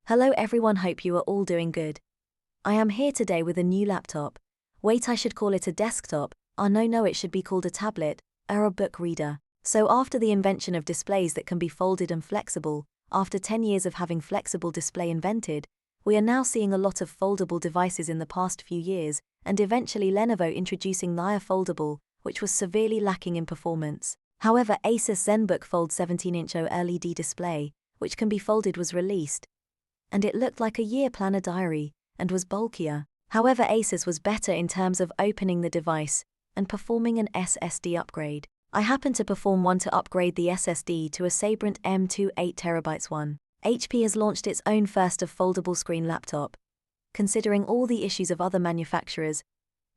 Hello everyone, hope you are all doing good. I am here today with a new laptop. Wait, I should call it a desktop. No, it should be called a tablet, or a book reader. So after the invention of displays that can be folded and flexible, after 10 years of having flexible display invented, we are now seeing a lot of foldable devices in the past few years, and eventually Lenovo introducing their Foldable, which was severely lacking in performance. However, Asus ZenBook Fold 17-inch OLED display, which can be folded, was released, and it looked like a year planner diary, and was bulkier. However, Asus was better in terms of opening the device, and performing an SSD upgrade. I happened to perform one to upgrade the SSD to a Sabrent M2 8TB one. HP has launched its own first of foldable screen laptop. Considering all the issues of other manufacturers,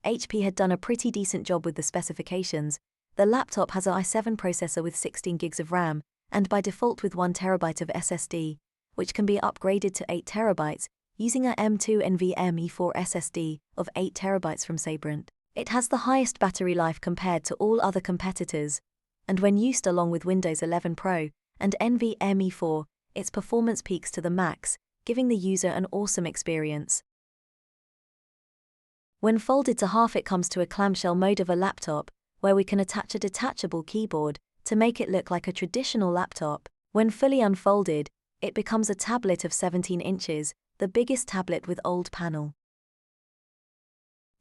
HP had done a pretty decent job with the specifications. The laptop has an i7 processor with 16 gigs of RAM, and by default with 1 TB of SSD, which can be upgraded to 8 TB using a M2 NVMe 4 SSD of 8 TB from Sabrent. It has the highest battery life compared to all other competitors, and when used along with Windows 11 Pro and NVMe 4, its performance peaks to the max, giving the user an awesome experience. When folded to half, it comes to a clamshell mode of a laptop, where we can attach a detachable keyboard to make it look like a traditional laptop. When fully unfolded, it becomes a tablet of 17 inches, the biggest tablet with old panel.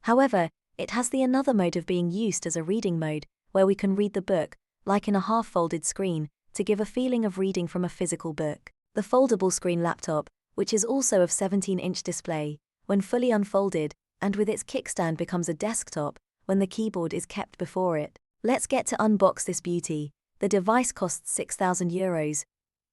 However, it has the another mode of being used as a reading mode, where we can read the book, like in a half-folded screen, to give a feeling of reading from a physical book. The foldable screen laptop, which is also of 17-inch display, when fully unfolded, and with its kickstand becomes a desktop, when the keyboard is kept before it. Let's get to unbox this beauty. The device costs €6,000.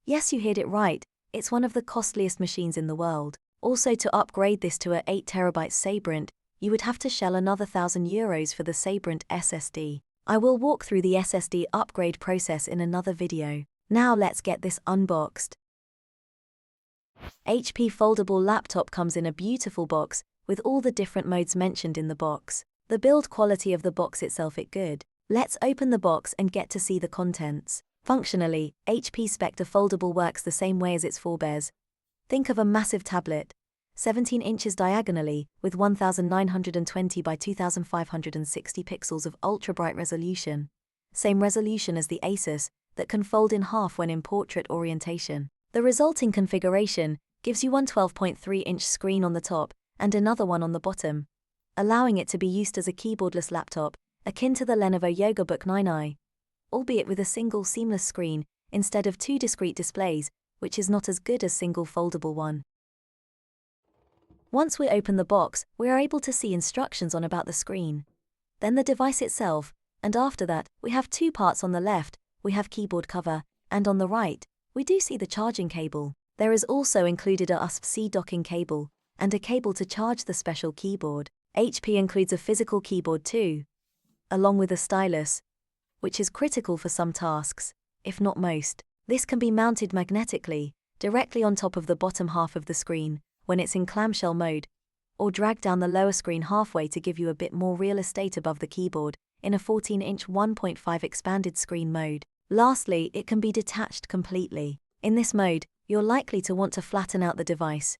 Yes, you heard it right, it's one of the costliest machines in the world. Also, to upgrade this to a 8 TB Sabrent, you would have to shell another €1,000 for the Sabrent SSD. I will walk through the SSD upgrade process in another video. Now let's get this unboxed. HP foldable laptop comes in a beautiful box, with all the different modes mentioned in the box. The build quality of the box itself is good. Let's open the box and get to see the contents. Functionally, HP Spectre Foldable works the same way as its forebears. Think of a massive tablet, 17 inches diagonally, with 1920 by 2560 pixels of ultra-bright resolution. Same resolution as the Asus, that can fold in half when in portrait orientation. The resulting configuration gives you one 12.3-inch screen on the top and another one on the bottom, allowing it to be used as a keyboardless laptop, akin to the Lenovo YogaBook 9i, albeit with a single seamless screen instead of two discrete displays, which is not as good as single foldable one. Once we open the box, we are able to see instructions on about the screen, then the device itself, and after that, we have two parts. On the left, we have keyboard cover, and on the right, we do see the charging cable. There is also included a USB-C docking cable, and a cable to charge the special keyboard. HP includes a physical keyboard too, along with a stylus, which is critical for some tasks, if not most. This can be mounted magnetically, directly on top of the bottom half of the screen, when it's in clamshell mode, or drag down the lower screen halfway to give you a bit more real estate above the keyboard, in a 14-inch 1.5 expanded screen mode. Lastly, it can be detached completely. In this mode, you're likely to want to flatten out the device.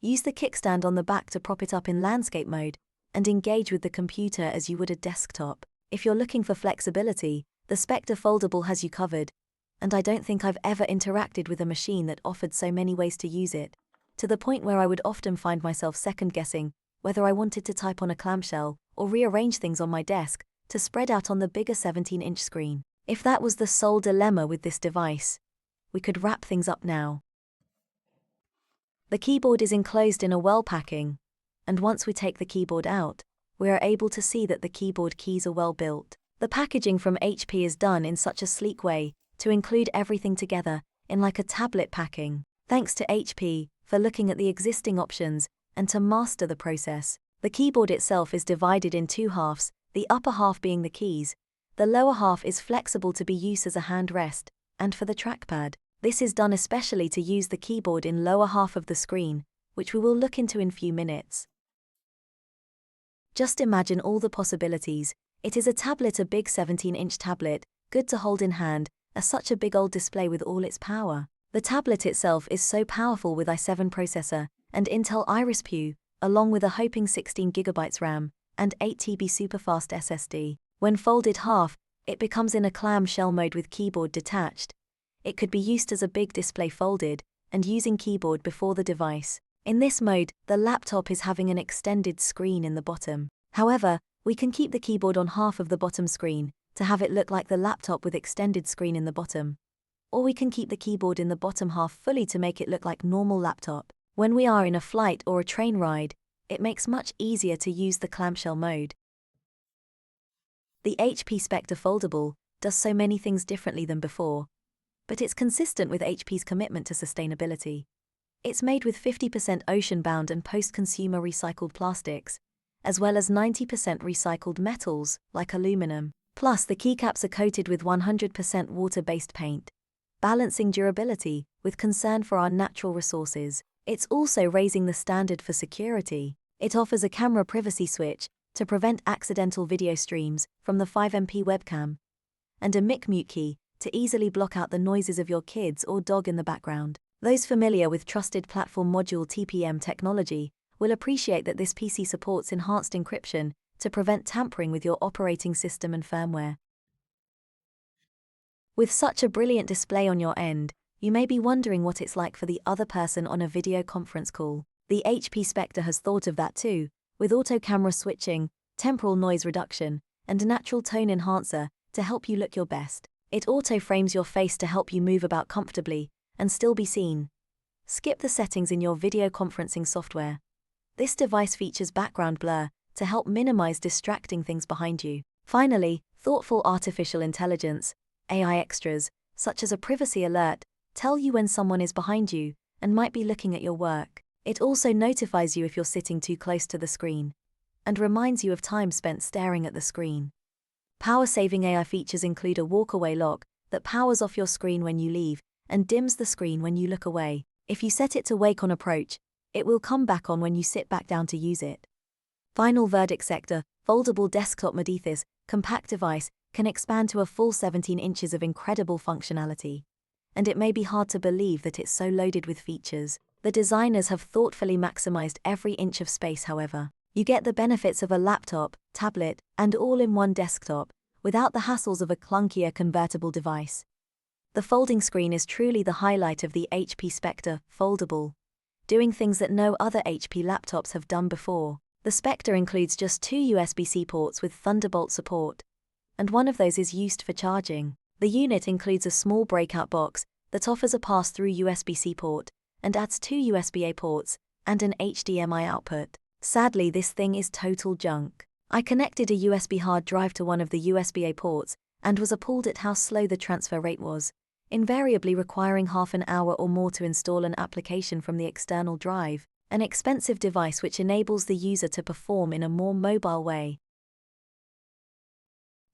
Use the kickstand on the back to prop it up in landscape mode, and engage with the computer as you would a desktop. If you're looking for flexibility, the Spectre Foldable has you covered, and I don't think I've ever interacted with a machine that offered so many ways to use it, to the point where I would often find myself second-guessing whether I wanted to type on a clamshell or rearrange things on my desk to spread out on the bigger 17-inch screen. If that was the sole dilemma with this device, we could wrap things up now. The keyboard is enclosed in a well packing, and once we take the keyboard out, we are able to see that the keyboard keys are well built. The packaging from HP is done in such a sleek way to include everything together in like a tablet packing. Thanks to HP for looking at the existing options and to master the process. The keyboard itself is divided in two halves, the upper half being the keys. The lower half is flexible to be used as a hand rest, and for the trackpad. This is done especially to use the keyboard in lower half of the screen, which we will look into in few minutes. Just imagine all the possibilities. It is a tablet, a big 17-inch tablet, good to hold in hand, such a big old display with all its power. The tablet itself is so powerful with i7 processor and Intel Iris Pu, along with a whopping 16GB RAM and 8TB superfast SSD. When folded half, it becomes in a clamshell mode with keyboard detached. It could be used as a big display folded and using keyboard before the device. In this mode, the laptop is having an extended screen in the bottom. However, we can keep the keyboard on half of the bottom screen to have it look like the laptop with extended screen in the bottom. Or we can keep the keyboard in the bottom half fully to make it look like normal laptop. When we are in a flight or a train ride, it makes much easier to use the clamshell mode. The HP Spectre Foldable does so many things differently than before, but it's consistent with HP's commitment to sustainability. It's made with 50% ocean-bound and post-consumer recycled plastics, as well as 90% recycled metals, like aluminum. Plus, the keycaps are coated with 100% water-based paint, balancing durability with concern for our natural resources. It's also raising the standard for security. It offers a camera privacy switch to prevent accidental video streams from the 5MP webcam, and a mic mute key to easily block out the noises of your kids or dog in the background. Those familiar with Trusted Platform Module TPM technology will appreciate that this PC supports enhanced encryption to prevent tampering with your operating system and firmware. With such a brilliant display on your end, you may be wondering what it's like for the other person on a video conference call. The HP Spectre has thought of that too, with auto camera switching, temporal noise reduction, and a natural tone enhancer to help you look your best. It auto-frames your face to help you move about comfortably and still be seen. Skip the settings in your video conferencing software. This device features background blur to help minimize distracting things behind you. Finally, thoughtful artificial intelligence, AI extras, such as a privacy alert, tell you when someone is behind you and might be looking at your work. It also notifies you if you're sitting too close to the screen, and reminds you of time spent staring at the screen. Power-saving AI features include a walk-away lock that powers off your screen when you leave and dims the screen when you look away. If you set it to wake on approach, it will come back on when you sit back down to use it. Final verdict sector, foldable desktop Medithis, compact device, can expand to a full 17 inches of incredible functionality. And it may be hard to believe that it's so loaded with features. The designers have thoughtfully maximized every inch of space, however. You get the benefits of a laptop, tablet, and all-in-one desktop, without the hassles of a clunkier convertible device. The folding screen is truly the highlight of the HP Spectre Foldable, doing things that no other HP laptops have done before. The Spectre includes just 2 USB-C ports with Thunderbolt support, and one of those is used for charging. The unit includes a small breakout box that offers a pass-through USB-C port and adds 2 USB-A ports and an HDMI output. Sadly, this thing is total junk. I connected a USB hard drive to one of the USB-A ports and was appalled at how slow the transfer rate was, invariably requiring half an hour or more to install an application from the external drive, an expensive device which enables the user to perform in a more mobile way.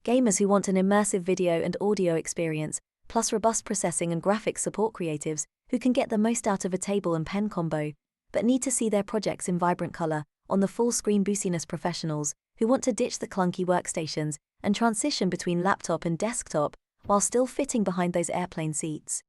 Gamers who want an immersive video and audio experience, plus robust processing and graphics support creatives who can get the most out of a table and pen combo, but need to see their projects in vibrant color on the full-screen boosiness professionals who want to ditch the clunky workstations and transition between laptop and desktop while still fitting behind those airplane seats.